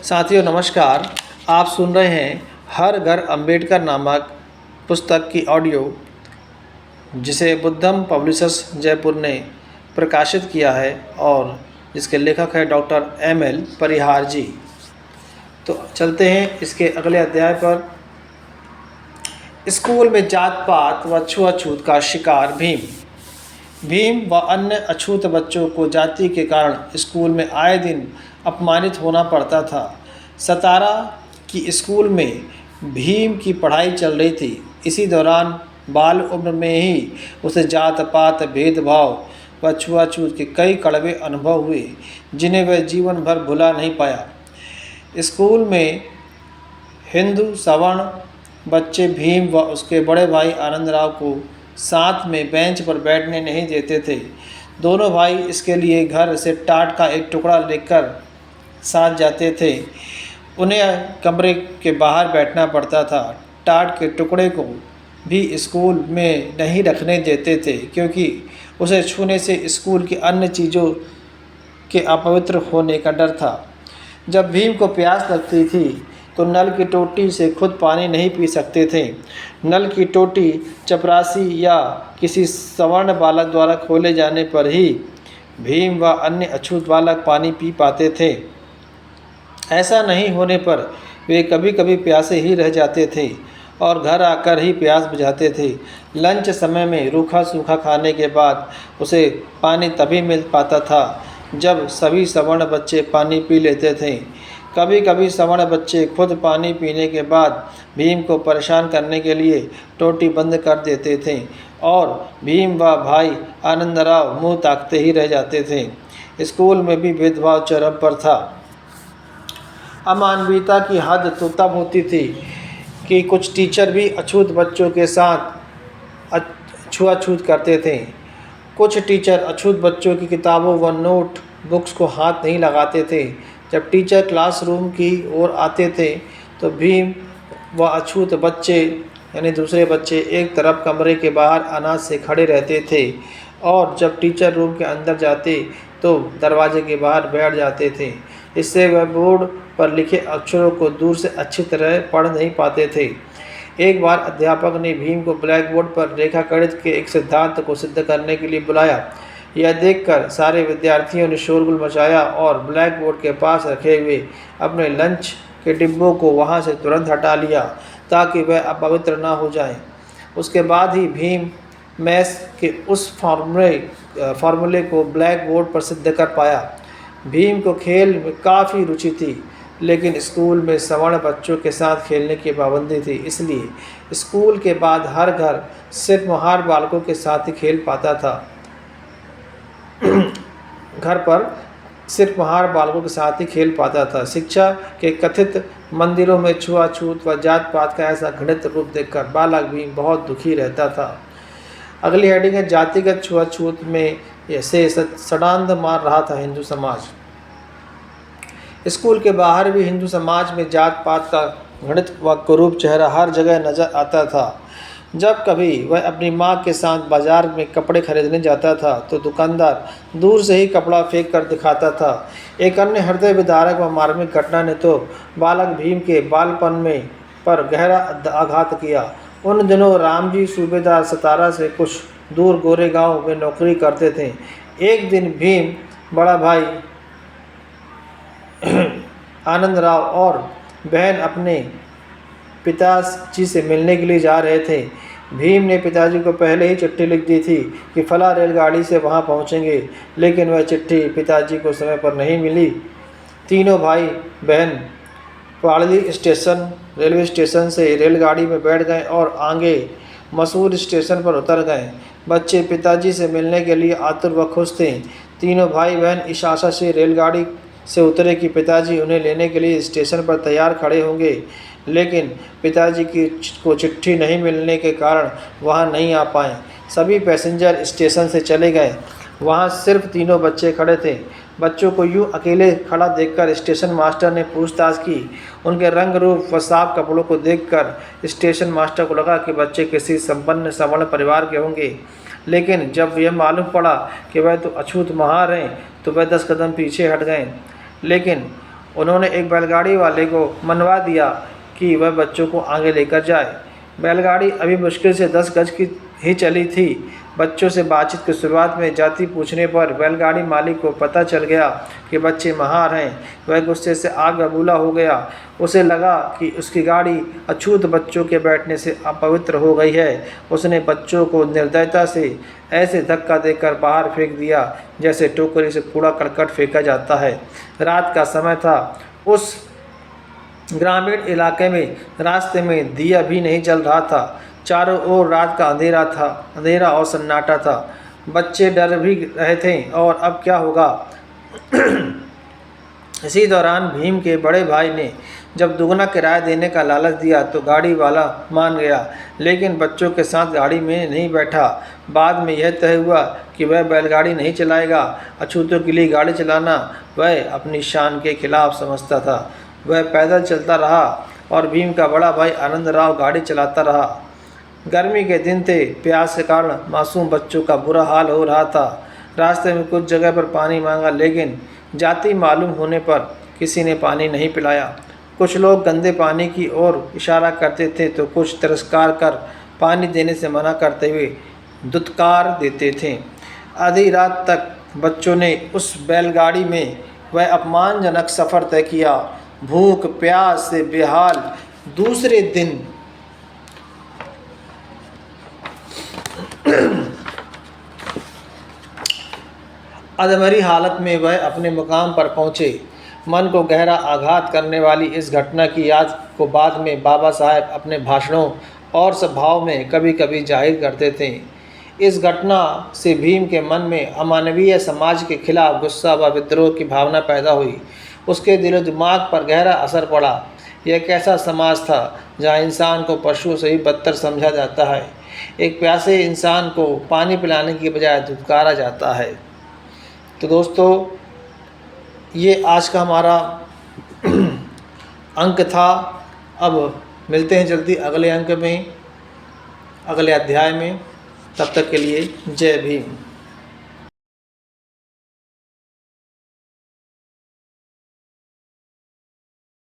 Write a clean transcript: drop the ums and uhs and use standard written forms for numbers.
साथियों नमस्कार। आप सुन रहे हैं हर घर अंबेडकर नामक पुस्तक की ऑडियो, जिसे बुद्धम पब्लिशर्स जयपुर ने प्रकाशित किया है और जिसके लेखक है डॉक्टर एम.एल. परिहार जी। तो चलते हैं इसके अगले अध्याय पर। स्कूल में जात पात व छुआछूत का शिकार भीम व अन्य अछूत बच्चों को जाति के कारण स्कूल में आए दिन अपमानित होना पड़ता था। सतारा की स्कूल में भीम की पढ़ाई चल रही थी। इसी दौरान बाल उम्र में ही उसे जात पात, भेदभाव व छुआछूत के कई कड़वे अनुभव हुए, जिन्हें वह जीवन भर भुला नहीं पाया। स्कूल में हिंदू सवर्ण बच्चे भीम व उसके बड़े भाई आनंदराव को साथ में बेंच पर बैठने नहीं देते थे। दोनों भाई इसके लिए घर से टाट का एक टुकड़ा लेकर साथ जाते थे। उन्हें कमरे के बाहर बैठना पड़ता था। टाट के टुकड़े को भी स्कूल में नहीं रखने देते थे, क्योंकि उसे छूने से स्कूल की अन्य चीज़ों के अपवित्र होने का डर था। जब भीम को प्यास लगती थी तो नल की टोटी से खुद पानी नहीं पी सकते थे। नल की टोटी चपरासी या किसी सवर्ण बालक द्वारा खोले जाने पर ही भीम व अन्य अछूत बालक पानी पी पाते थे। ऐसा नहीं होने पर वे कभी कभी प्यासे ही रह जाते थे और घर आकर ही प्यास बुझाते थे। लंच समय में रूखा सूखा खाने के बाद उसे पानी तभी मिल पाता था जब सभी सवर्ण बच्चे पानी पी लेते थे। कभी कभी सवर्ण बच्चे खुद पानी पीने के बाद भीम को परेशान करने के लिए टोटी बंद कर देते थे और भीम व भाई आनंदराव मुंह ताकते ही रह जाते थे। स्कूल में भी भेदभाव चरम पर था। अमानवीयता की हद तो तब होती थी कि कुछ टीचर भी अछूत बच्चों के साथ छुआछूत करते थे। कुछ टीचर अछूत बच्चों की किताबों व नोट बुक्स को हाथ नहीं लगाते थे। जब टीचर क्लासरूम की ओर आते थे तो भीम व अछूत बच्चे यानी दूसरे बच्चे एक तरफ कमरे के बाहर अनाज से खड़े रहते थे और जब टीचर रूम के अंदर जाते तो दरवाजे के बाहर बैठ जाते थे। इससे वह बोर्ड पर लिखे अक्षरों को दूर से अच्छी तरह पढ़ नहीं पाते थे। एक बार अध्यापक ने भीम को ब्लैक बोर्ड पर रेखाखंडित के एक सिद्धांत को सिद्ध करने के लिए बुलाया। यह देखकर सारे विद्यार्थियों ने शोरगुल मचाया और ब्लैक बोर्ड के पास रखे हुए अपने लंच के डिब्बों को वहां से तुरंत हटा लिया ताकि वह अपवित्र ना हो जाए। उसके बाद ही भीम मैथ्स के उस फार्मूले को ब्लैक बोर्ड पर सिद्ध कर पाया। भीम को खेल में काफ़ी रुचि थी, लेकिन स्कूल में सवर्ण बच्चों के साथ खेलने की पाबंदी थी, इसलिए स्कूल के बाद हर घर सिर्फ महार बालकों के साथ ही खेल पाता था। घर पर सिर्फ महार बालकों के साथ ही खेल पाता था। शिक्षा के कथित मंदिरों में छुआछूत व जात पात का ऐसा घृणित रूप देखकर बालक भीम बहुत दुखी रहता था। अगली हेडिंग है जातिगत छुआछूत में से सड़ांध मार रहा था हिंदू समाज। स्कूल के बाहर भी हिंदू समाज में जात पात का घृणित व कुरूप चेहरा हर जगह नजर आता था। जब कभी वह अपनी माँ के साथ बाजार में कपड़े खरीदने जाता था तो दुकानदार दूर से ही कपड़ा फेंक कर दिखाता था। एक अन्य हृदय विदारक व मार्मिक घटना ने तो बालक भीम के बालपन में पर गहरा आघात किया। उन दिनों रामजी सूबेदार सतारा से कुछ दूर गोरे गांव में नौकरी करते थे। एक दिन भीम, बड़ा भाई आनंदराव और बहन अपने पिताजी से मिलने के लिए जा रहे थे। भीम ने पिताजी को पहले ही चिट्ठी लिख दी थी कि फला रेलगाड़ी से वहां पहुंचेंगे, लेकिन वह चिट्ठी पिताजी को समय पर नहीं मिली। तीनों भाई बहन पाड़ली रेलवे स्टेशन से रेलगाड़ी में बैठ गए और आगे मसूर स्टेशन पर उतर गए। बच्चे पिताजी से मिलने के लिए आतुर व खुश थे। तीनों भाई बहन इस आशा से रेलगाड़ी से उतरे कि पिताजी उन्हें लेने के लिए स्टेशन पर तैयार खड़े होंगे, लेकिन पिताजी को चिट्ठी नहीं मिलने के कारण वहां नहीं आ पाए। सभी पैसेंजर स्टेशन से चले गए। वहां सिर्फ तीनों बच्चे खड़े थे। बच्चों को यूं अकेले खड़ा देखकर स्टेशन मास्टर ने पूछताछ की। उनके रंग रूप व साफ कपड़ों को देखकर स्टेशन मास्टर को लगा कि बच्चे किसी संपन्न सवर्ण परिवार के होंगे, लेकिन जब यह मालूम पड़ा कि वह तो अछूत महार हैं तो वह 10 कदम पीछे हट गए। लेकिन उन्होंने एक बैलगाड़ी वाले को मनवा दिया कि वह बच्चों को आगे लेकर जाए। बैलगाड़ी अभी मुश्किल से 10 गज की ही चली थी। बच्चों से बातचीत की शुरुआत में जाति पूछने पर बैलगाड़ी मालिक को पता चल गया कि बच्चे महार हैं। वह गुस्से से आग बबूला हो गया। उसे लगा कि उसकी गाड़ी अछूत बच्चों के बैठने से अपवित्र हो गई है। उसने बच्चों को निर्दयता से ऐसे धक्का देकर बाहर फेंक दिया जैसे टोकरी से कूड़ा करकट फेंका जाता है। रात का समय था। उस ग्रामीण इलाके में रास्ते में दिया भी नहीं जल रहा था। चारों ओर रात का अंधेरा और सन्नाटा था। बच्चे डर भी रहे थे और अब क्या होगा। इसी दौरान भीम के बड़े भाई ने जब दुगना किराया देने का लालच दिया तो गाड़ी वाला मान गया, लेकिन बच्चों के साथ गाड़ी में नहीं बैठा। बाद में यह तय हुआ कि वह बैलगाड़ी नहीं चलाएगा। अछूतों के लिए गाड़ी चलाना वह अपनी शान के खिलाफ समझता था। वह पैदल चलता रहा और भीम का बड़ा भाई आनंदराव गाड़ी चलाता रहा। गर्मी के दिन थे। प्यास के कारण मासूम बच्चों का बुरा हाल हो रहा था। रास्ते में कुछ जगह पर पानी मांगा, लेकिन जाति मालूम होने पर किसी ने पानी नहीं पिलाया। कुछ लोग गंदे पानी की ओर इशारा करते थे तो कुछ तिरस्कार कर पानी देने से मना करते हुए दुत्कार देते थे। आधी रात तक बच्चों ने उस बैलगाड़ी में वह अपमानजनक सफ़र तय किया। भूख प्यास से बेहाल दूसरे दिन अधमरी हालत में वह अपने मुकाम पर पहुँचे। मन को गहरा आघात करने वाली इस घटना की याद को बाद में बाबा साहब अपने भाषणों और सभाओं में कभी कभी जाहिर करते थे। इस घटना से भीम के मन में अमानवीय समाज के खिलाफ गुस्सा व विद्रोह की भावना पैदा हुई। उसके दिलो दिमाग पर गहरा असर पड़ा। यह कैसा समाज था जहाँ इंसान को पशुओं से ही बदतर समझा जाता है। एक प्यासे इंसान को पानी पिलाने की बजाय धुतकारा जाता है। तो दोस्तों, ये आज का हमारा अंक था। अब मिलते हैं जल्दी अगले अंक में, अगले अध्याय में। तब तक के लिए जय भीम।